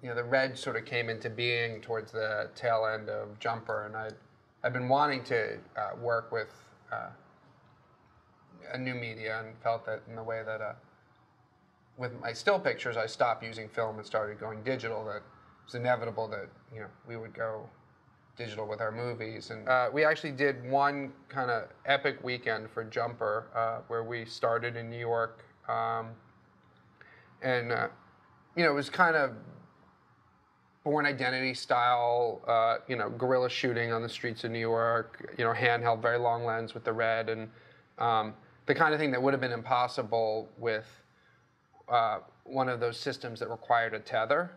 the red sort of came into being towards the tail end of Jumper, and I'd been wanting to work with a new media, and felt that in the way that with my still pictures, I stopped using film and started going digital, that it was inevitable that we would go digital with our movies. And we actually did one kind of epic weekend for Jumper, where we started in New York, and it was kind of Born Identity style, guerrilla shooting on the streets of New York, handheld, very long lens with the red, and the kind of thing that would have been impossible with one of those systems that required a tether.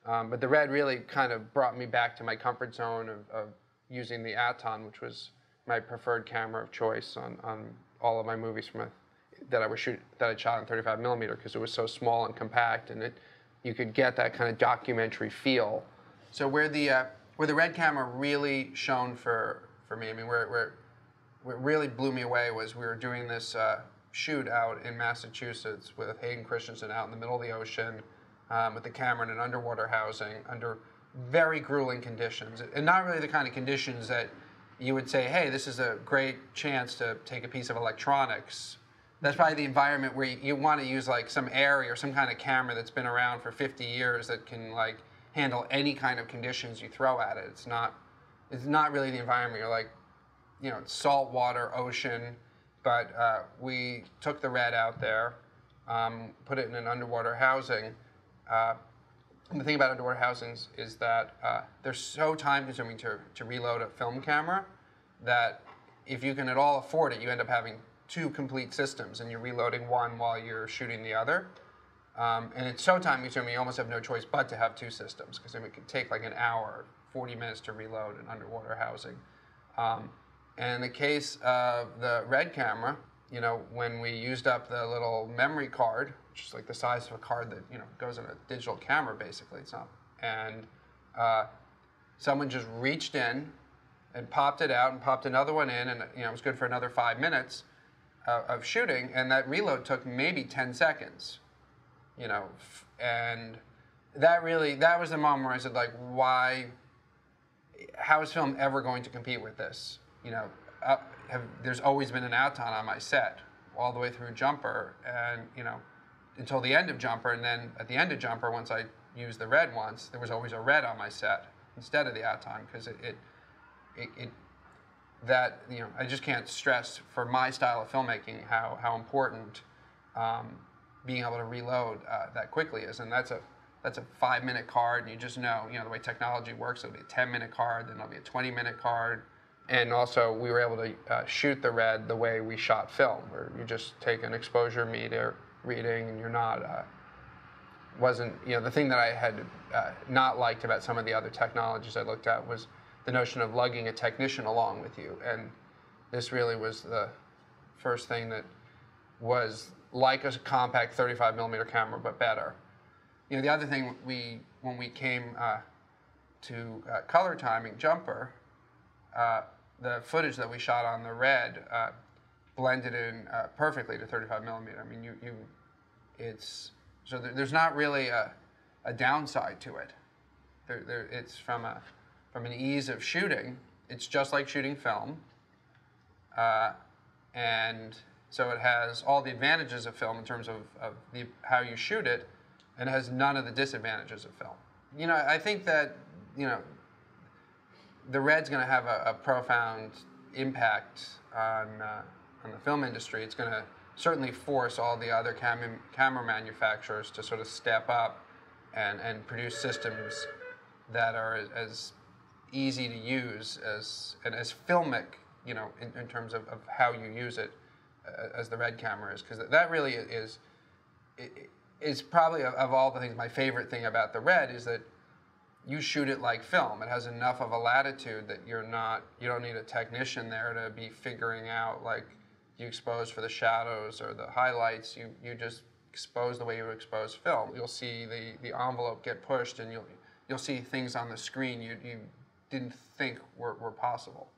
But the red really kind of brought me back to my comfort zone of using the Aton, which was my preferred camera of choice on all of my movies that I shot on 35 millimeter, because it was so small and compact, and you could get that kind of documentary feel. So where the red camera really shone for me, I mean, where what really blew me away was we were doing this shoot out in Massachusetts with Hayden Christensen out in the middle of the ocean, with the camera in an underwater housing under very grueling conditions, and not really the kind of conditions that you would say, hey, this is a great chance to take a piece of electronics. That's probably the environment where you want to use like some Arri or some kind of camera that's been around for 50 years that can like handle any kind of conditions you throw at it. It's not really the environment. You're like, it's salt water, ocean, but we took the red out there, put it in an underwater housing. And the thing about underwater housings is that they're so time-consuming to reload a film camera that if you can at all afford it, you end up having two complete systems, and you're reloading one while you're shooting the other. And it's so time-consuming, you almost have no choice but to have two systems, because it could take like an hour, 40 minutes to reload an underwater housing. And in the case of the red camera, when we used up the little memory card, which is like the size of a card that goes in a digital camera, basically, it's not, and someone just reached in and popped it out and popped another one in, and it was good for another 5 minutes of shooting, and that reload took maybe 10 seconds, and that was the moment where I said, like, how is film ever going to compete with this? There's always been an Aton on my set all the way through Jumper, and until the end of Jumper, and then at the end of Jumper, once I used the red once, there was always a red on my set instead of the Aton, because I just can't stress for my style of filmmaking how important being able to reload that quickly is, and that's a 5-minute card, and you just know the way technology works, it'll be a 10-minute card, then it'll be a 20-minute card. And also, we were able to shoot the red the way we shot film, where you just take an exposure meter reading, and you're not, the thing that I had not liked about some of the other technologies I looked at was the notion of lugging a technician along with you. And this really was the first thing that was like a compact 35 millimeter camera, but better. The other thing, when we came to color timing Jumper, the footage that we shot on the red blended in perfectly to 35 millimeter. I mean, there's not really a downside to it. It's from an ease of shooting. It's just like shooting film, and so it has all the advantages of film in terms of how you shoot it, and it has none of the disadvantages of film. I think that the red's going to have a profound impact on the film industry. It's going to certainly force all the other camera manufacturers to sort of step up and produce systems that are as easy to use and as filmic, in terms of how you use it, as the red camera is, because that really is probably, of all the things, my favorite thing about the red is that you shoot it like film. It has enough of a latitude that you don't need a technician there to be figuring out, like, you expose for the shadows or the highlights. You just expose the way you would expose film. You'll see the envelope get pushed, and you'll see things on the screen you didn't think were possible.